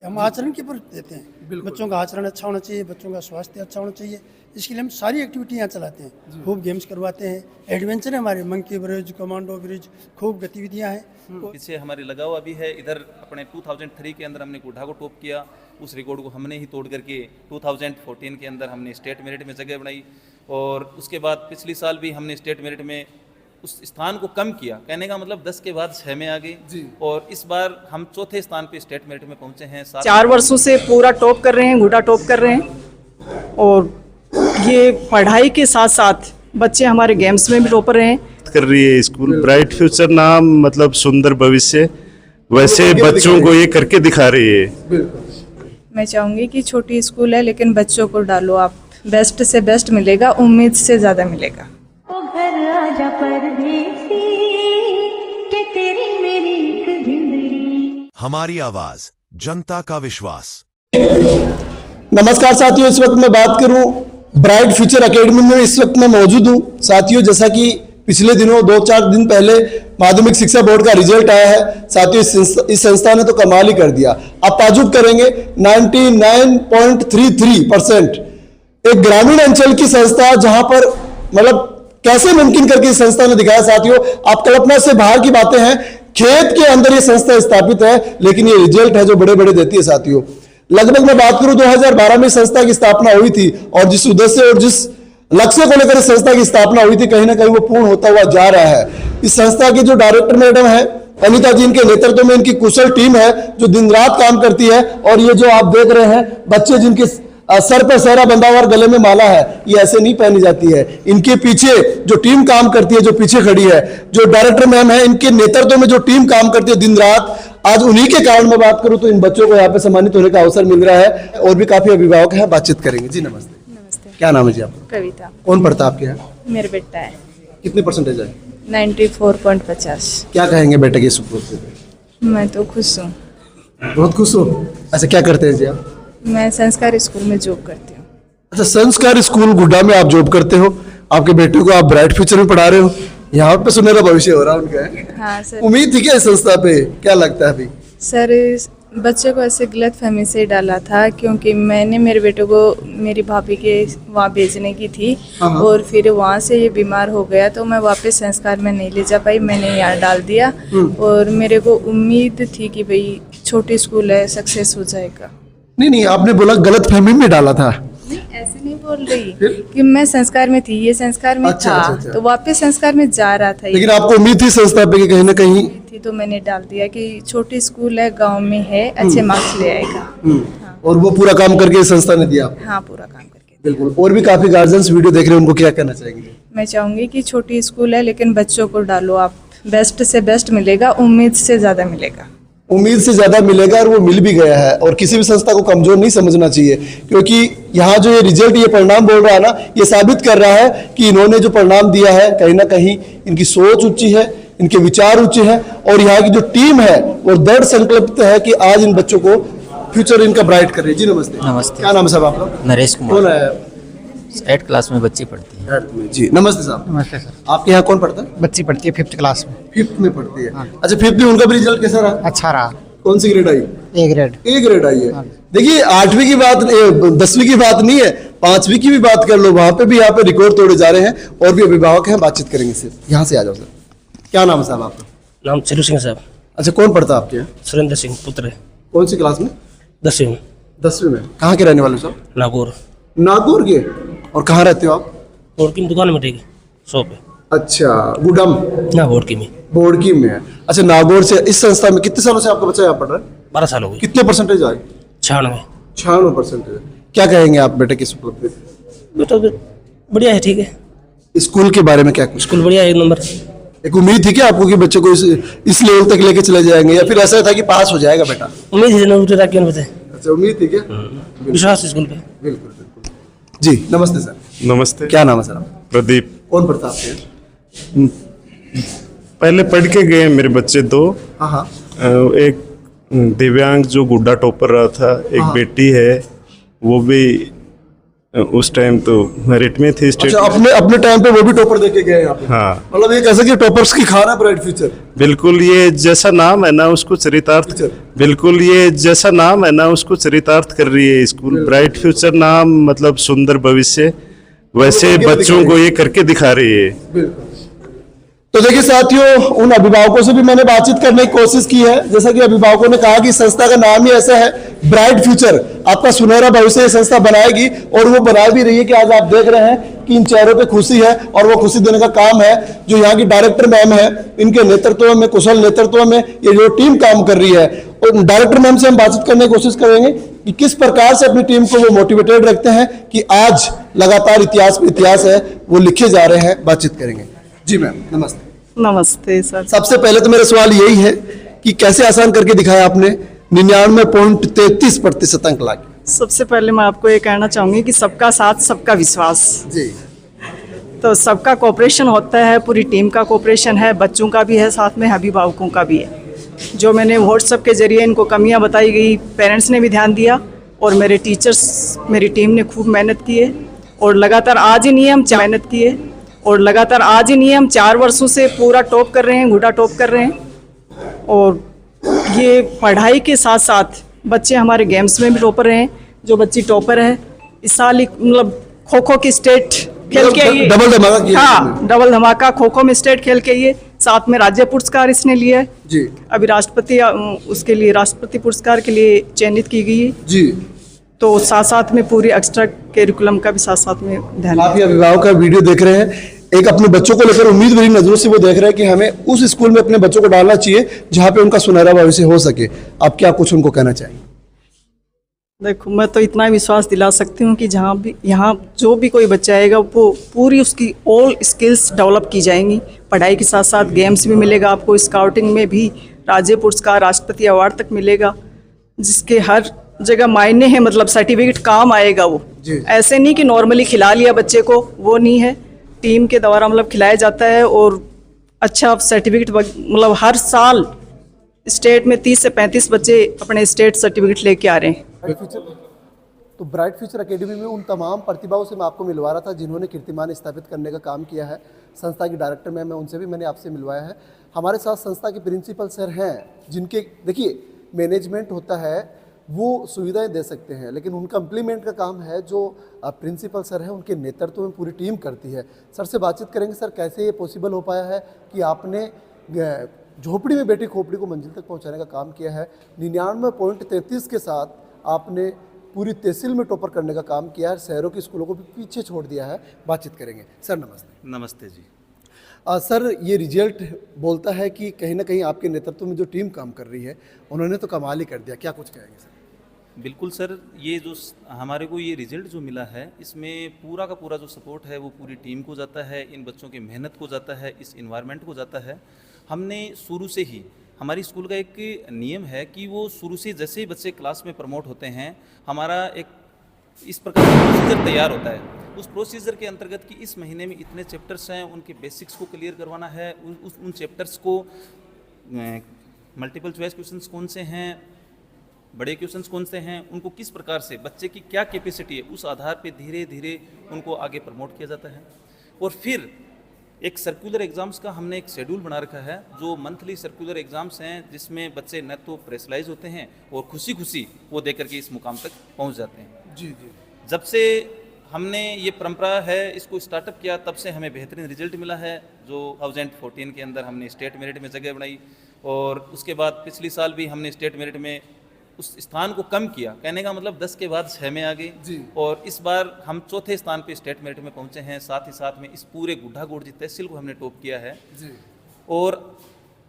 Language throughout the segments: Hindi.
हम आचरण के पर देते हैं। बच्चों का आचरण अच्छा होना चाहिए, बच्चों का स्वास्थ्य अच्छा होना चाहिए, इसके लिए हम सारी एक्टिविटी यहाँ चलाते हैं। खूब गेम्स करवाते हैं, एडवेंचर है हमारे, मंकी ब्रिज, कमांडो ब्रिज, खूब गतिविधियाँ हैं। पीछे हमारी लगाव अभी है इधर। अपने 2003 के अंदर हमने गुड्डा को टॉप किया, उस रिकॉर्ड को हमने ही तोड़ करके 2014 के अंदर हमने स्टेट मेरिट में जगह बनाई। और उसके बाद पिछले साल भी हमने स्टेट मेरिट में उस स्थान को कम किया, कहने का मतलब 10 के बाद 6 में आ गए। और इस बार हम चौथे स्थान पे स्टेट मेरिट में पहुंचे हैं। 4 वर्षों से पूरा टॉप कर रहे हैं, गुड्डा टॉप कर रहे हैं। और ये पढ़ाई के साथ साथ बच्चे हमारे गेम्स में भी टॉपर रहे हैं। कर रही है स्कूल ब्राइट फ्यूचर नाम, मतलब सुंदर भविष्य, वैसे बच्चों को ये करके दिखा रही है। मैं चाहूँगी कि छोटी स्कूल है लेकिन बच्चों को डालो आप, बेस्ट से बेस्ट मिलेगा, उम्मीद से ज़्यादा मिलेगा। ओ घर आजा परदेसी के तेरी मेरी एक जिंदगी। हमारी आवाज, जनता का विश्वास। नमस्कार साथियों, इस वक्त मैं बात करूं ब्राइट फ्यूचर एकेडमी में इस वक्त मैं मौजूद हूं। साथियों, जैसा कि पिछले दिनों 2-4 दिन पहले माध्यमिक शिक्षा बोर्ड का रिजल्ट आया है। साथियों, इस संस्था ने तो कमाल ही कर दिया। आप ताजुब करेंगे, 99.33%। एक ग्रामीण अंचल की संस्था, जहां पर मतलब कैसे मुमकिन करके इस संस्था ने दिखाया। साथियों, आप कल्पना से बाहर की बातें हैं, खेत के अंदर ये संस्था स्थापित है, लेकिन ये रिजल्ट है जो बड़े बड़े देती है। साथियों, लगभग मैं बात करूं 2012 में संस्था की स्थापना हुई थी, और जिस उद्देश्य और जिस लक्ष्य को लेकर इस संस्था की स्थापना हुई थी, कहीं ना कहीं वो पूर्ण होता हुआ जा रहा है। इस संस्था की जो डायरेक्टर मैडम है अनिता जी, इनके नेतृत्व में इनकी कुशल टीम है जो दिन रात काम करती है। और ये जो आप देख रहे हैं बच्चे, जिनके सर पर सहरा बंधा हुआ और गले में माला है, ये ऐसे नहीं पहनी जाती है। इनके पीछे जो टीम काम करती है, जो पीछे खड़ी है, जो डायरेक्टर मैम है, इनके नेतृत्व में जो टीम काम करती है दिन रात, आज उन्हीं के कारण मैं बात करूं तो इन बच्चों को यहाँ पे सम्मानित होने का अवसर मिल रहा है। और भी काफी अभिभावक हैं, बातचीत करेंगे। जी नमस्ते। नमस्ते। क्या नाम है जी आपका? कविता। कौन पढ़ता है आपके यहाँ? मेरा बेटा है। कितने परसेंटेज है? 94.50। क्या कहेंगे बेटे की सुपुत्र पे? मैं तो खुश हूँ। बहुत खुश हो। अच्छा, क्या करते हैं जी आप? मैं संस्कार स्कूल में जॉब करती हूँ। अच्छा, संस्कार स्कूल गुड्डा में आप जॉब करते हो। आपके बेटे को आप ब्राइट फ्यूचर में पढ़ा रहे हो, यहाँ पे सुनहरा भविष्य हो रहा है उनका। हाँ सर। उम्मीद थी क्या इस संस्था पे? क्या लगता है अभी? सर, इस बच्चे को ऐसे गलत फहमी से डाला था, क्योंकि मैंने मेरे बेटे को मेरी भाभी के वहाँ भेजने की थी, और फिर वहाँ से ये बीमार हो गया तो मैं वापस संस्कार में नहीं ले जा पाई, मैंने यहाँ डाल दिया। और मेरे को उम्मीद थी कि भाई छोटी स्कूल है, सक्सेस हो जाएगा। नहीं, आपने बोला गलत फहमी में डाला था। नहीं, ऐसे नहीं बोल रही कि मैं संस्कार में थी, ये संस्कार में अच्छा, था। अच्छा। तो वापस संस्कार में जा रहा था, लेकिन आपको उम्मीद थी संस्था पे कि कहीं ना कहीं थी, तो मैंने डाल दिया कि छोटी स्कूल है, गांव में है, अच्छे मार्क्स ले आएगा। हाँ। और वो पूरा काम करके इस संस्था ने दिया आपको? हाँ, पूरा काम करके। बिल्कुल। और भी काफी गार्जियंस वीडियो देख रहे हैं, उनको क्या कहना चाहेंगे? मैं चाहूंगी कि छोटी स्कूल है लेकिन बच्चों को डालो आप, बेस्ट से बेस्ट मिलेगा, उम्मीद से ज्यादा मिलेगा। उम्मीद से ज्यादा मिलेगा, और वो मिल भी गया है। और किसी भी संस्था को कमजोर नहीं समझना चाहिए, क्योंकि यहाँ जो ये रिजल्ट, ये परिणाम बोल रहा है ना, ये साबित कर रहा है कि इन्होंने जो परिणाम दिया है, कहीं ना कहीं इनकी सोच ऊंची है, इनके विचार ऊंचे हैं, और यहाँ की जो टीम है वो दृढ़ संकल्पित है कि आज इन बच्चों को फ्यूचर इनका ब्राइट कर रही है। जी नमस्ते। नमस्ते। क्या नाम है साहब आपका? नरेश कुमार। कौन है? 8 क्लास में बच्ची पढ़ती है। 8th में। जी नमस्ते साहब। नमस्ते सर। आपके यहाँ कौन पढ़ता है? बच्ची पढ़ती है 5th क्लास में। 5th में पढ़ती है। अच्छा, 5th में उनका भी रिजल्ट कैसा रहा? अच्छा रहा। कौन सी ग्रेड आई? A grade. A ग्रेड आई है। देखिए, 8वीं की बात, 10वीं की बात नहीं है, 5वीं की भी बात कर लो, वहां पे भी यहाँ पे रिकॉर्ड तोड़े जा रहे हैं। और भी अभिभावक हैं, बातचीत करेंगे सिर्फ। यहाँ से आ जाओ सर। क्या नाम है साहब आपका? नाम चलू सिंह साहब। अच्छा, कौन पढ़ता है आपके यहाँ? सुरेंद्र सिंह पुत्र है। कौन सी क्लास में? 10वीं में। 10वीं में। कहाँ के रहने वाले हो साहब? नागौर। नागौर के। और कहाँ रहते हो आप? बोर्ड की दुकान में ठीक शॉप है। अच्छा, गुडम ना बोर्ड की में। बोर्डकी में है। अच्छा, नागौर से इस संस्था में कितने सालों से आपका बच्चा यहाँ पढ़ रहा है? 12 साल हो गए। कितने परसेंटेज आए? 96। 96%। क्या कहेंगे आप बेटे की उपलब्धि? बेटा बढ़िया है, ठीक है। स्कूल के बारे में क्या कुछ? स्कूल बढ़िया है, 1 नंबर। एक उम्मीद थी क्या आपको कि बच्चे को इस लेवल तक लेके चले जाएंगे, या फिर ऐसा था कि पास हो जाएगा बेटा? उम्मीद है ना, क्यों बताए। अच्छा, उम्मीद थी क्या? विश्वास स्कूल पे। बिल्कुल बिल्कुल। जी नमस्ते सर। नमस्ते। क्या नाम है सर आपका? प्रदीप। कौन पढ़ता है आपके? पहले पढ़ के गए मेरे बच्चे 2। हाँ। एक दिव्यांग जो गुड्डा टॉपर रहा था, एक बेटी है, वो भी उस टाइम तो मेरिट में थे स्टेट। अच्छा, अपने अपने टाइम पे वो भी टॉपर देके गए यहाँ पे। हाँ, मतलब ये कैसे कि टॉपर्स की खाना है ब्राइट फ्यूचर। बिल्कुल, ये जैसा नाम है ना उसको चरितार्थ, बिल्कुल ये जैसा नाम है ना उसको चरितार्थ कर रही है स्कूल। ब्राइट फ्यूचर नाम मतलब सुंदर भविष्य, वैसे बच्चों को ये करके दिखा रही है। बिल्कुल। तो देखिए साथियों, उन अभिभावकों से भी मैंने बातचीत करने की कोशिश की है। जैसा कि अभिभावकों ने कहा कि संस्था का नाम ही ऐसा है, ब्राइट फ्यूचर, आपका सुनहरा भविष्य ये संस्था बनाएगी, और वो बना भी रही है कि आज आप देख रहे हैं कि इन चेहरों पे खुशी है, और वो खुशी देने का काम है जो यहाँ की डायरेक्टर मैम है, इनके नेतृत्व में, कुशल नेतृत्व में ये जो टीम काम कर रही है। और डायरेक्टर मैम से हम बातचीत करने की कोशिश करेंगे कि किस प्रकार से अपनी टीम को वो मोटिवेटेड रखते हैं कि आज लगातार इतिहास पे इतिहास है वो लिखे जा रहे हैं। बातचीत करेंगे। जी मैम, नमस्ते। नमस्ते सर। सबसे पहले तो मेरा सवाल यही है कि कैसे आसान करके दिखाया आपने, 99.33% अंक लाके। सबसे पहले मैं आपको ये कहना चाहूँगी कि सबका साथ सबका विश्वास जी। तो सबका कोऑपरेशन होता है, पूरी टीम का कोऑपरेशन है, बच्चों का भी है, साथ में अभिभावकों का भी है। जो मैंने व्हाट्सएप के जरिए इनको कमियां बताई गई, पेरेंट्स ने भी ध्यान दिया, और मेरे टीचर्स, मेरी टीम ने खूब मेहनत की है, और लगातार आज ही नहीं हम मेहनत की है, और लगातार आज ही नहीं हम 4 वर्षों से पूरा टॉप कर रहे हैं, घुटा टॉप कर रहे हैं। और ये पढ़ाई के साथ साथ बच्चे हमारे गेम्स में भी टॉपर रहे हैं। जो बच्ची टॉपर है इस साल मतलब खो खो की स्टेट खेल के ये डबल धमाका किया। हाँ, डबल धमाका, खो खो में स्टेट खेल के ये, साथ में राज्य पुरस्कार इसने लिया है जी। अभी राष्ट्रपति, उसके लिए राष्ट्रपति पुरस्कार के लिए चयनित की गई है जी। तो साथ साथ में पूरी एक्स्ट्रा करिकुलम का भी साथ साथ में ध्यान। आप ये अभिभावक का वीडियो देख रहे हैं, एक अपने बच्चों को लेकर उम्मीद भरी नजरों से वो देख रहे हैं कि हमें उस स्कूल में अपने बच्चों को डालना चाहिए जहां पे उनका सुनहरा भविष्य हो सके। आप क्या कुछ उनको कहना चाहेंगे? देखो, मैं तो इतना विश्वास दिला सकती हूँ कि जहाँ भी, यहाँ जो भी कोई बच्चा आएगा वो पूरी उसकी ऑल स्किल्स डेवलप की जाएंगी। पढ़ाई के साथ साथ गेम्स भी मिलेगा आपको, स्काउटिंग में भी राज्य पुरस्कार, राष्ट्रपति अवार्ड तक मिलेगा, जिसके हर जगह मायने हैं, मतलब सर्टिफिकेट काम आएगा वो। ऐसे नहीं कि नॉर्मली खिला लिया बच्चे को, वो नहीं है, टीम के द्वारा मतलब खिलाया जाता है, और अच्छा सर्टिफिकेट, मतलब हर साल स्टेट में 30 से 35 बच्चे अपने स्टेट सर्टिफिकेट लेके आ रहे हैं। तो ब्राइट फ्यूचर एकेडमी में उन तमाम प्रतिभाओं से मैं आपको मिलवा रहा था जिन्होंने कीर्तिमान स्थापित करने का काम किया है। संस्था की डायरेक्टर मैम है, उनसे भी मैंने आपसे मिलवाया है। हमारे साथ संस्था के प्रिंसिपल सर हैं, जिनके देखिए मैनेजमेंट होता है वो सुविधाएं दे सकते हैं, लेकिन उनका इम्प्लीमेंट का काम है जो प्रिंसिपल सर हैं उनके नेतृत्व में पूरी टीम करती है। सर से बातचीत करेंगे। सर, कैसे ये पॉसिबल हो पाया है कि आपने झोपड़ी में बैठी खोपड़ी को मंजिल तक पहुंचाने का काम किया है? 99.33 के साथ आपने पूरी तहसील में टॉपर करने का काम किया है, शहरों के स्कूलों को भी पीछे छोड़ दिया है। बातचीत करेंगे। सर नमस्ते। नमस्ते जी। सर, ये रिजल्ट बोलता है कि कहीं ना कहीं आपके नेतृत्व में जो टीम काम कर रही है उन्होंने तो कमाल ही कर दिया। क्या कुछ कहेंगे सर? बिल्कुल सर, ये जो हमारे को ये रिजल्ट जो मिला है, इसमें पूरा का पूरा जो सपोर्ट है वो पूरी टीम को जाता है, इन बच्चों की मेहनत को जाता है, इस इन्वायरमेंट को जाता है। हमने शुरू से ही, हमारी स्कूल का एक नियम है कि वो शुरू से जैसे ही बच्चे क्लास में प्रमोट होते हैं, हमारा एक इस प्रकार का प्रोसीजर तैयार होता है। उस प्रोसीजर के अंतर्गत कि इस महीने में इतने चैप्टर्स हैं, उनके बेसिक्स को क्लियर करवाना है, उन चैप्टर्स को मल्टीपल चॉइस क्वेश्चंस कौन से हैं, बड़े क्वेश्चंस कौन से हैं, उनको किस प्रकार से, बच्चे की क्या कैपेसिटी है, उस आधार पे धीरे धीरे उनको आगे प्रमोट किया जाता है। और फिर एक सर्कुलर एग्ज़ाम्स का हमने एक शेड्यूल बना रखा है, जो मंथली सर्कुलर एग्ज़ाम्स हैं, जिसमें बच्चे न तो प्रेशराइज होते हैं और खुशी खुशी वो देकर के इस मुकाम तक पहुंच जाते हैं। जी जी। जब से हमने ये परंपरा है इसको स्टार्टअप किया, तब से हमें बेहतरीन रिजल्ट मिला है। जो 2014 के अंदर हमने स्टेट मेरिट में जगह बनाई, और उसके बाद पिछली साल भी हमने स्टेट मेरिट में उस स्थान को कम किया, कहने का मतलब 10 के बाद 6 में आ गए, और इस बार हम चौथे स्थान पे स्टेट मेरिट में पहुंचे हैं। साथ ही साथ में इस पूरे गुड्ढा-गोड़जी तहसील को हमने टॉप किया है जी। और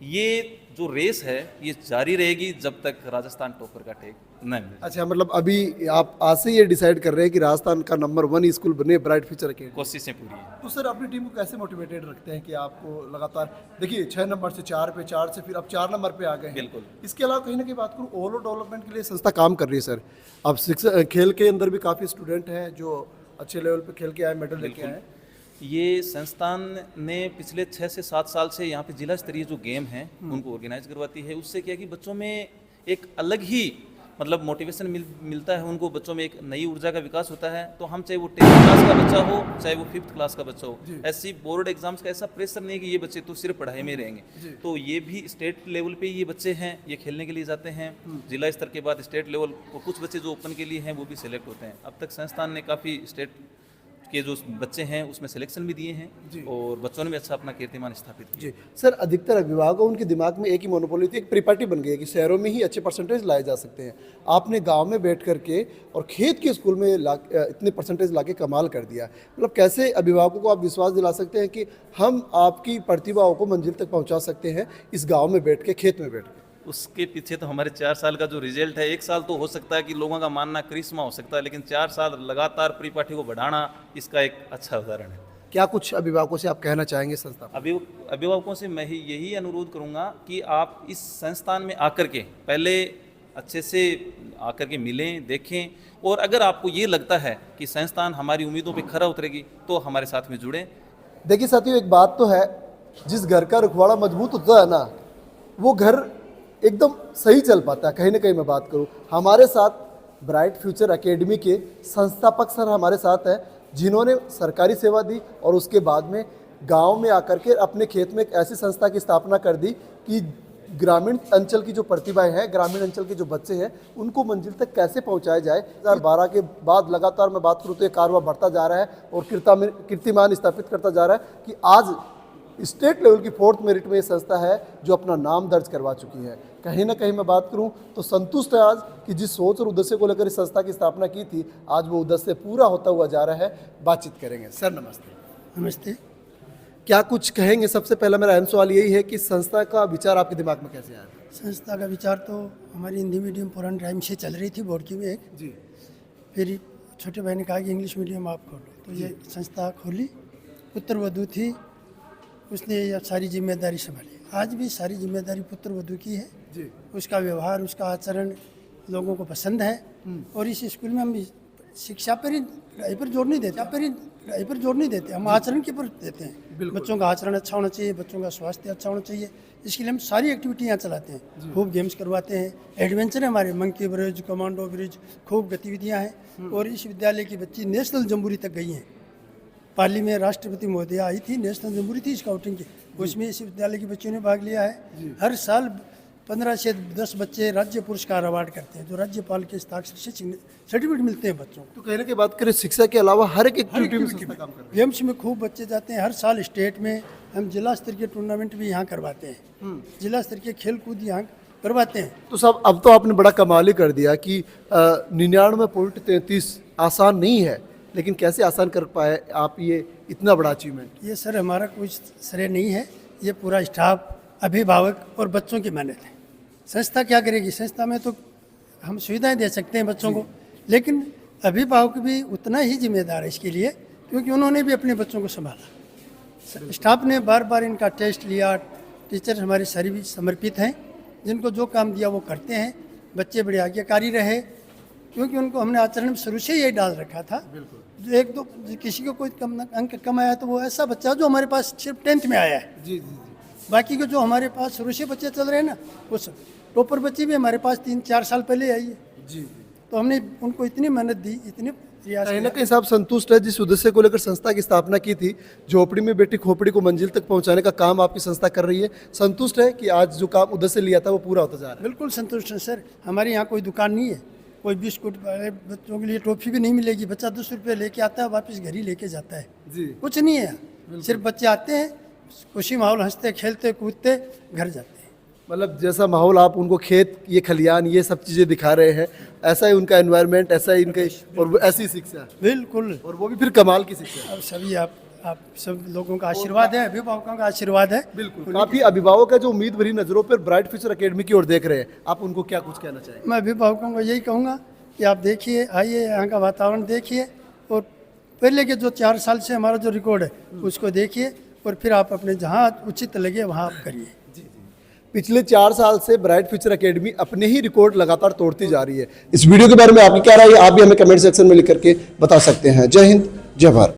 ये जो रेस है ये जारी रहेगी जब तक राजस्थान टॉपर का टैग नहीं मिले। अच्छा, मतलब अभी आप आज से ये डिसाइड कर रहे हैं कि राजस्थान का नंबर 1 स्कूल बने ब्राइट फ्यूचर के? कोशिशें पूरी है। तो सर, अपनी टीम को कैसे मोटिवेटेड रखते हैं कि आपको लगातार, देखिए 6 नंबर से 4 पे, 4 से फिर अब 4 नंबर पे आ गए हैं। बिल्कुल। इसके अलावा कहीं ना कहीं बात करूँ, ओवरऑल डेवलपमेंट के लिए संस्था काम कर रही है सर। अब शिक्षा खेल के अंदर भी काफ़ी स्टूडेंट हैं जो अच्छे लेवल पे खेल के आए, मेडल लेके आए। ये संस्थान ने पिछले 6 से 7 साल से यहाँ पे जिला स्तरीय जो गेम हैं उनको ऑर्गेनाइज करवाती है। उससे क्या है कि बच्चों में एक अलग ही मतलब मोटिवेशन मिलता है उनको, बच्चों में एक नई ऊर्जा का विकास होता है। तो हम चाहे वो 10th क्लास का बच्चा हो, चाहे वो 5th क्लास का बच्चा हो, ऐसी बोर्ड एग्जाम्स का ऐसा प्रेशर नहीं है कि ये बच्चे तो सिर्फ पढ़ाई में रहेंगे। तो ये भी स्टेट लेवल पे ये बच्चे हैं, ये खेलने के लिए जाते हैं। जिला स्तर के बाद स्टेट लेवल, और कुछ बच्चे जो ओपन के लिए हैं वो भी सिलेक्ट होते हैं। अब तक संस्थान ने काफ़ी स्टेट के जो बच्चे हैं उसमें सिलेक्शन भी दिए हैं और बच्चों ने भी अच्छा अपना कीर्तिमान स्थापित किया। जी सर, अधिकतर अभिभावकों उनके दिमाग में एक ही मोनोपोली थी, एक परिपाटी बन गई है कि शहरों में ही अच्छे परसेंटेज लाए जा सकते हैं। आपने गांव में बैठ करके और खेत के स्कूल में इतने परसेंटेज लाके कमाल कर दिया। मतलब कैसे अभिभावकों को आप विश्वास दिला सकते हैं कि हम आपकी प्रतिभाओं को मंजिल तक पहुँचा सकते हैं इस गाँव में बैठ के, खेत में बैठ के? उसके पीछे तो हमारे 4 साल का जो रिजल्ट है, 1 साल तो हो सकता है कि लोगों का मानना करिश्मा हो सकता है, लेकिन 4 साल लगातार परिपाटी को बढ़ाना इसका एक अच्छा उदाहरण है। क्या कुछ अभिभावकों से आप कहना चाहेंगे संस्था पर? अभिभावकों से मैं यही अनुरोध करूंगा कि आप इस संस्थान में आकर के पहले अच्छे से आकर के मिलें, देखें, और अगर आपको ये लगता है कि संस्थान हमारी उम्मीदों पर खरा उतरेगी तो हमारे साथ में जुड़ें। देखिए साथियों, एक बात तो है, जिस घर का रखवाड़ा मजबूत होता है ना, वो घर एकदम सही चल पाता है। कहीं ना कहीं मैं बात करूं, हमारे साथ ब्राइट फ्यूचर एकेडमी के संस्थापक सर हमारे साथ हैं, जिन्होंने सरकारी सेवा दी और उसके बाद में गांव में आकर के अपने खेत में एक ऐसी संस्था की स्थापना कर दी कि ग्रामीण अंचल की जो प्रतिभाएं हैं, ग्रामीण अंचल के जो बच्चे हैं, उनको मंजिल तक कैसे पहुंचाया जाए। 2012 के बाद लगातार मैं बात करूँ तो ये कारवां बढ़ता जा रहा है और कीर्तिमान स्थापित करता जा रहा है कि आज स्टेट लेवल की 4th मेरिट में ये संस्था है जो अपना नाम दर्ज करवा चुकी है। कहीं ना कहीं मैं बात करूं तो संतुष्ट है आज कि जिस सोच और उद्देश्य को लेकर इस संस्था की स्थापना की थी, आज वो उद्देश्य पूरा होता हुआ जा रहा है। बातचीत करेंगे। सर नमस्ते। नमस्ते। क्या कुछ कहेंगे? सबसे पहला मेरा अहम सवाल यही है कि संस्था का विचार आपके दिमाग में कैसे आया? संस्था का विचार तो हमारी हिंदी मीडियम पुराने टाइम से चल रही थी बोर्ड की में एक जी। फिर छोटे भाई ने कहा कि इंग्लिश मीडियम आप खोलो, तो ये संस्था खोली। पुत्र वधू थी, उसने यह सारी जिम्मेदारी संभाली। आज भी सारी जिम्मेदारी पुत्र वधू की है जी। उसका व्यवहार, उसका आचरण लोगों को पसंद है। और इस स्कूल में हम शिक्षा पर ही पढ़ाई पर जोर नहीं देते, हम आचरण के पर देते हैं। बच्चों का आचरण अच्छा होना चाहिए, बच्चों का स्वास्थ्य अच्छा होना चाहिए, इसके लिए हम सारी एक्टिविटी यहाँ चलाते हैं। खूब गेम्स करवाते हैं, एडवेंचर है हमारे, मंकी ब्रिज, कमांडो ब्रिज, खूब गतिविधियाँ हैं। और इस विद्यालय की बच्ची नेशनल जम्बूरी तक गई हैं। पाली में राष्ट्रपति महोदय आई थी, नेशनल जम्बूरी थी स्काउटिंग की, उसमें इस विद्यालय के बच्चों ने भाग लिया है। हर साल 15 से 10 बच्चे राज्य पुरस्कार अवार्ड करते हैं, जो राज्यपाल के हस्ताक्षर से सर्टिफिकेट मिलते हैं बच्चों को। तो कहने की बात करें, शिक्षा के अलावा हर एक एक्टिविटी में संस्था काम कर रही है। गेम्स में खूब बच्चे जाते हैं। हर साल स्टेट में हम जिला स्तर के टूर्नामेंट भी यहाँ करवाते हैं, जिला स्तर के खेल कूद यहाँ करवाते हैं। तो साहब, अब तो आपने बड़ा कमाल ही कर दिया कि 99.33 आसान नहीं है, लेकिन कैसे आसान कर पाए आप ये इतना बड़ा अचीवमेंट? ये सर हमारा कुछ श्रेय नहीं है, ये पूरा स्टाफ, अभिभावक और बच्चों की मेहनत है। संस्था क्या करेगी? संस्था में तो हम सुविधाएं दे सकते हैं बच्चों को, लेकिन अभिभावक भी उतना ही जिम्मेदार है इसके लिए, क्योंकि उन्होंने भी अपने बच्चों को संभाला। स्टाफ ने बार बार इनका टेस्ट लिया, टीचर हमारे सारे भी समर्पित हैं, जिनको जो काम दिया वो करते हैं। बच्चे बड़े आज्ञाकारी रहे, क्योंकि उनको हमने आचरण में शुरू से यही डाल रखा था। जो एक दो किसी को कोई अंक कम आया तो वो ऐसा बच्चा जो हमारे पास सिर्फ 10th में आया है। जी। बाकी के जो हमारे पास शुरू से बच्चे चल रहे हैं ना, वो सब टॉपर बच्चे भी हमारे पास 3-4 साल पहले आई है। जी। तो हमने उनको इतनी मेहनत दी, इतने प्रयास कहीं ना कहीं साहब संतुष्ट है जिस उद्देश्य को लेकर संस्था की स्थापना की थी, झोपड़ी में बैठी खोपड़ी को मंजिल तक पहुंचाने का काम आपकी संस्था कर रही है। संतुष्ट है कि आज जो काम उद्देश्य लिया था वो पूरा होता जा रहा है? बिल्कुल संतुष्ट है सर। हमारे यहाँ कोई दुकान नहीं है, कोई बिस्कुट बच्चों के लिए टॉफी भी नहीं मिलेगी। बच्चा 10 रुपये लेके आता है, वापस घर ही लेके जाता है। जी। कुछ नहीं है, सिर्फ बच्चे आते हैं, खुशी माहौल, हंसते खेलते कूदते घर जाते हैं। मतलब जैसा माहौल आप उनको खेत, ये खलियान, ये सब चीज़ें दिखा रहे हैं, ऐसा ही उनका एनवायरनमेंट, ऐसा ही इनके, और ऐसी शिक्षा, बिल्कुल, और वो भी फिर कमाल की शिक्षा। अब सभी आप सब लोगों का आशीर्वाद है, अभिभावकों का आशीर्वाद है। बिल्कुल। काफ़ी अभिभावक है जो उम्मीद भरी नज़रों पर ब्राइट फ्यूचर एकेडमी की ओर देख रहे हैं, आप उनको क्या कुछ कहना चाहेंगे? मैं अभिभावकों को यही कहूँगा कि आप देखिए, आइए, यहाँ का वातावरण देखिए, और पहले के जो 4 साल से हमारा जो रिकॉर्ड है उसको देखिए, और फिर आप अपने जहाँ उचित लगे वहाँ आप करिए। पिछले 4 साल से ब्राइट फ्यूचर एकेडमी अपने ही रिकॉर्ड लगातार तोड़ती जा रही है। इस वीडियो के बारे में आपकी क्या राय है, आप भी हमें कमेंट सेक्शन में लिख करके बता सकते हैं। जय हिंद, जय भारत।